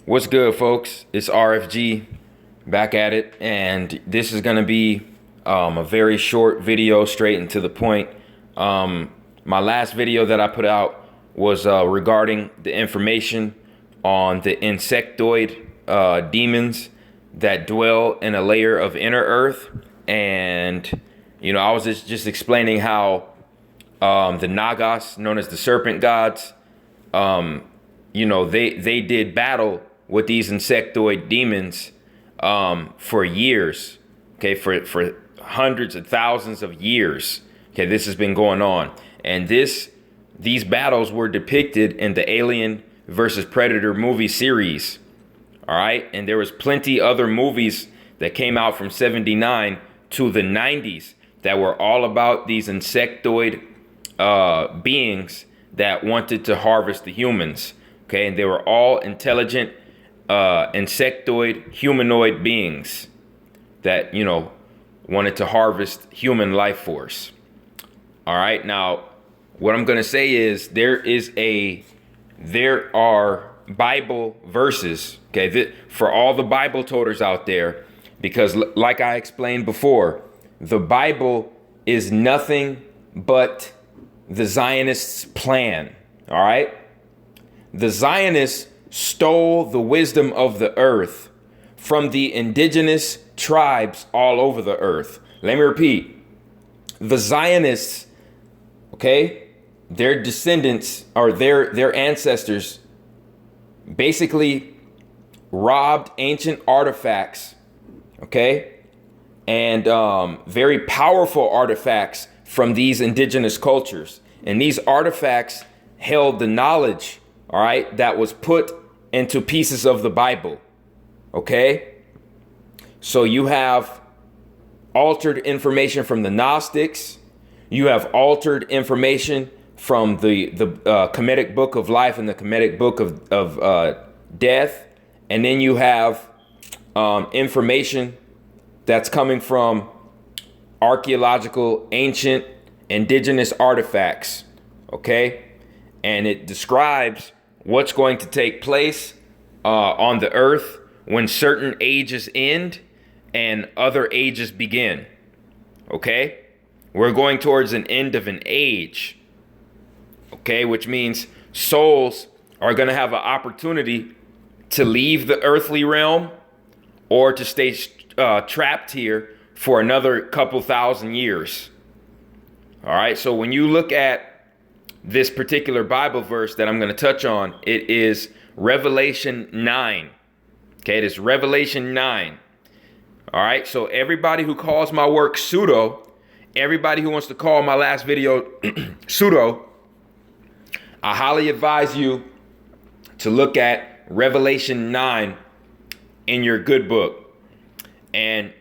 What's good, folks? It's RFG back at it, and this is going to be a very short video, straight and to the point. My last video that I put out was regarding the information on the insectoid demons that dwell in a layer of inner earth. And, you know, I was just explaining how the Nagas, known as the serpent gods, you know, they did battle with these insectoid demons for years, okay, for hundreds of thousands of years. Okay, this has been going on. And these battles were depicted in the Alien versus Predator movie series. All right. And there was plenty other movies that came out from 79 to the 90s that were all about these insectoid beings that wanted to harvest the humans. Okay. And they were all intelligent insectoid humanoid beings that, you know, wanted to harvest human life force. All right. Now, what I'm going to say is there are Bible verses, okay, for all the Bible toters out there, because like I explained before, the Bible is nothing but the Zionists' plan. All right. The Zionists stole the wisdom of the earth from the indigenous tribes all over the earth. Let me repeat. The Zionists, okay, their descendants or their ancestors basically robbed ancient artifacts, okay, and very powerful artifacts from these indigenous cultures. And these artifacts held the knowledge, all right, that was put into pieces of the Bible. Okay. So you have altered information from the Gnostics. You have altered information from the Kemetic book of life and the Kemetic book of death. And then you have information that's coming from archaeological, ancient, indigenous artifacts. Okay. And it describes what's going to take place on the earth when certain ages end and other ages begin. Okay? We're going towards an end of an age. Okay? Which means souls are going to have an opportunity to leave the earthly realm or to stay trapped here for another couple thousand years. All right? So when you look at this particular Bible verse that I'm going to touch on, it is Revelation 9. Okay, it is Revelation 9. All right, so everybody who calls my work pseudo, everybody who wants to call my last video pseudo, I highly advise you to look at Revelation 9 in your good book. And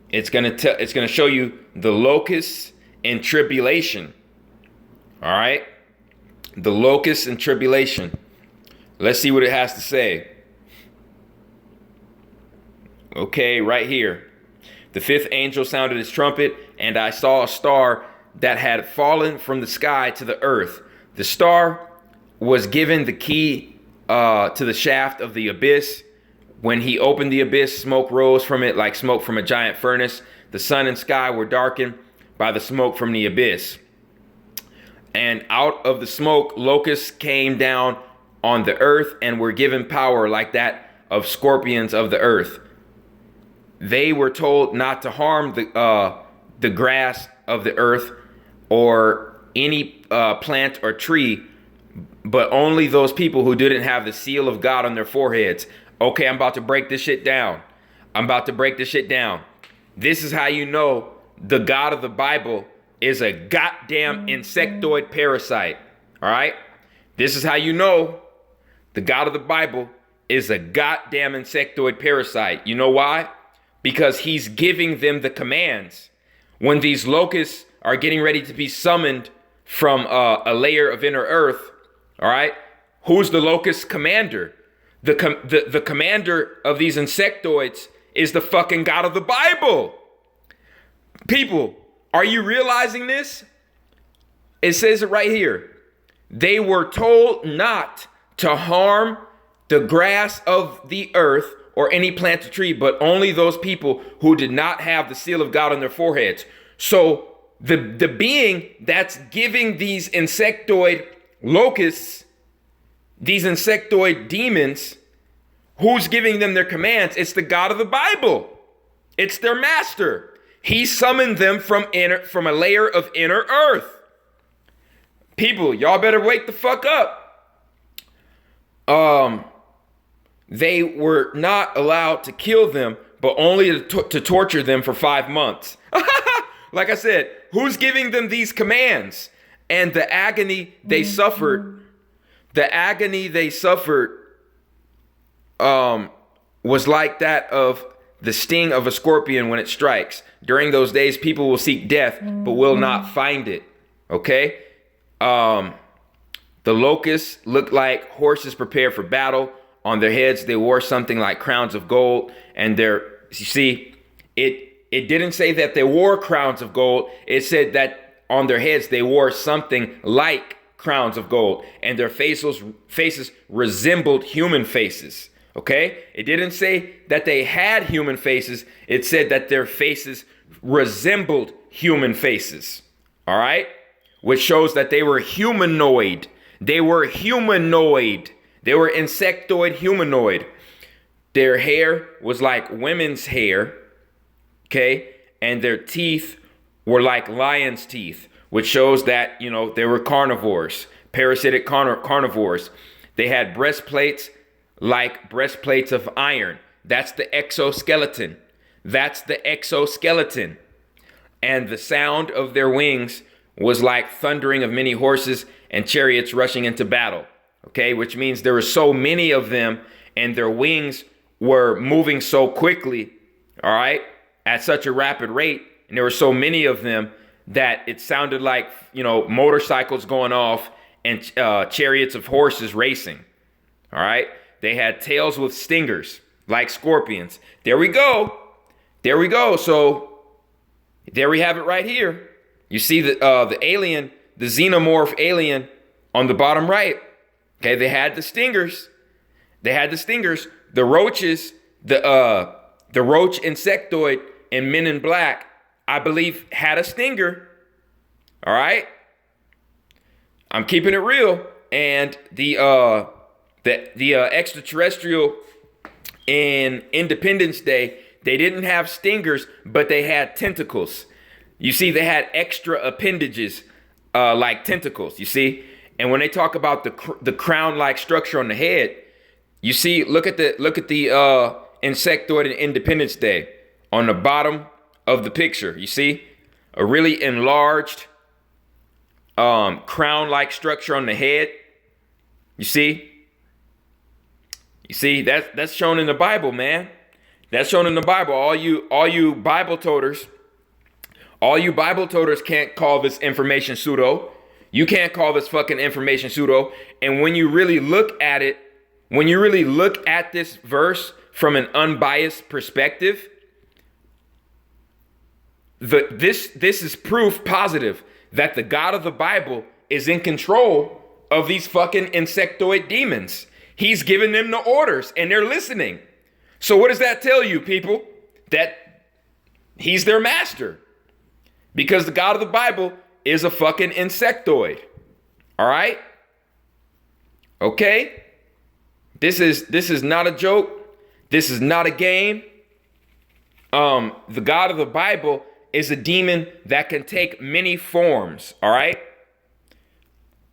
it's going to show you the locusts and tribulation. All right. The locusts and tribulation. Let's see what it has to say. Okay, right here. The fifth angel sounded his trumpet, and I saw a star that had fallen from the sky to the earth. The star was given the key to the shaft of the abyss. When he opened the abyss, smoke rose from it like smoke from a giant furnace. The sun and sky were darkened by the smoke from the abyss. And out of the smoke, locusts came down on the earth and were given power like that of scorpions of the earth. They were told not to harm the grass of the earth or any plant or tree, but only those people who didn't have the seal of God on their foreheads. Okay, I'm about to break this shit down. This is how you know the God of the Bible is a goddamn insectoid parasite. All right. This is how you know the God of the Bible is a goddamn insectoid parasite. You know why? Because he's giving them the commands. When these locusts are getting ready to be summoned from a layer of inner earth. All right. Who's the locust commander? The commander of these insectoids is the fucking God of the Bible. People, are you realizing this? It says it right here. They were told not to harm the grass of the earth or any plant or tree, but only those people who did not have the seal of God on their foreheads. So the being that's giving these insectoid locusts, these insectoid demons, who's giving them their commands? It's the God of the Bible. It's their master. He summoned them from a layer of inner earth. People, y'all better wake the fuck up. They were not allowed to kill them, but only to torture them for 5 months. Like I said, who's giving them these commands? And the agony they suffered, was like that of the sting of a scorpion when it strikes. During those days, people will seek death, but will not find it. Okay? The locusts looked like horses prepared for battle. On their heads, they wore something like crowns of gold. And you see, it didn't say that they wore crowns of gold. It said that on their heads, they wore something like crowns of gold. And their faces resembled human faces. Okay? It didn't say that they had human faces. It said that their faces resembled human faces. All right? Which shows that they were humanoid. They were insectoid humanoid. Their hair was like women's hair. Okay? And their teeth were like lion's teeth, which shows that, they were carnivores, parasitic carnivores. They had breastplates like breastplates of iron. That's the exoskeleton. And the sound of their wings was like thundering of many horses and chariots rushing into battle. Okay, which means there were so many of them and their wings were moving so quickly, all right, at such a rapid rate. And there were so many of them that it sounded like, motorcycles going off and chariots of horses racing. All right. They had tails with stingers like scorpions. There we go. So there we have it right here. You see the alien, the xenomorph alien on the bottom right. Okay. They had the stingers. The roaches, the roach insectoid in Men in Black, I believe, had a stinger. All right. I'm keeping it real. And the extraterrestrial in Independence Day, they didn't have stingers, but they had tentacles. You see, they had extra appendages like tentacles, you see? And when they talk about the crown-like structure on the head, you see, look at the insectoid in Independence Day on the bottom of the picture. You see a really enlarged crown-like structure on the head. You see that's shown in the Bible, man. That's shown in the Bible. All you Bible toters can't call this information pseudo. You can't call this fucking information pseudo. And when you really look at it, when you really look at this verse from an unbiased perspective, this is proof positive that the God of the Bible is in control of these fucking insectoid demons. He's giving them the orders and they're listening. So what does that tell you, people? That he's their master. Because the God of the Bible is a fucking insectoid. All right? Okay? This is not a joke. This is not a game. The God of the Bible is a demon that can take many forms. All right?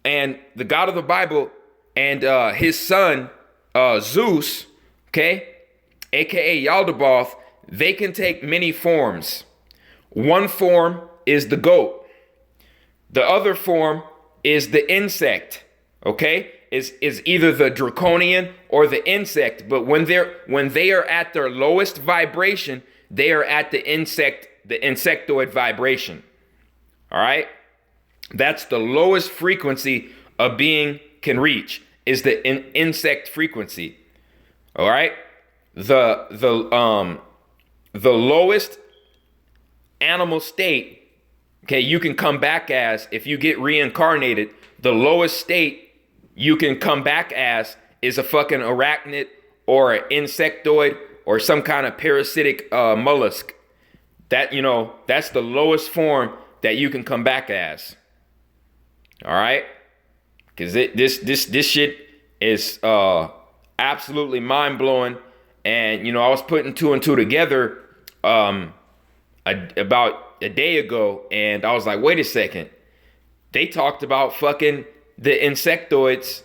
And the God of the Bible and his son, Zeus, okay, aka Yaldabaoth, they can take many forms. One form is the goat. The other form is the insect, okay? Is either the draconian or the insect. But when they are at their lowest vibration, they are at the insectoid vibration. All right? That's the lowest frequency a being can reach, is the insect frequency. All right? The lowest animal state, okay, you can come back as, if you get reincarnated, the lowest state you can come back as is a fucking arachnid or an insectoid or some kind of parasitic mollusk. That, you know, that's the lowest form that you can come back as. All right? Because this shit is absolutely mind-blowing. And, you know, I was putting two and two together about a day ago, and I was like, wait a second. They talked about fucking the insectoids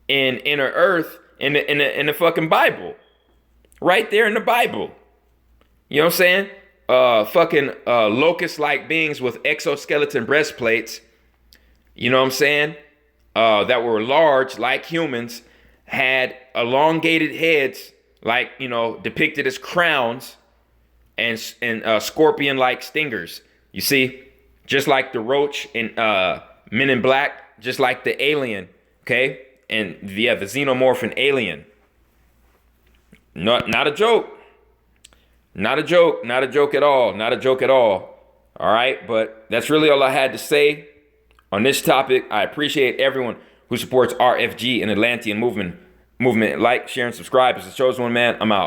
in inner earth in the fucking Bible. Right there in the Bible. You know what I'm saying? Fucking locust-like beings with exoskeleton breastplates. You know what I'm saying? That were large like humans, had elongated heads like, you know, depicted as crowns, and scorpion-like stingers. You see? Just like the roach in Men in Black, just like the alien, okay? And yeah, the xenomorphin alien. Not a joke. Not a joke. Not a joke at all. Not a joke at all. All right, but that's really all I had to say on this topic. I appreciate everyone who supports RFG and Atlantean movement. Like, share, and subscribe. It's the chosen one, man. I'm out.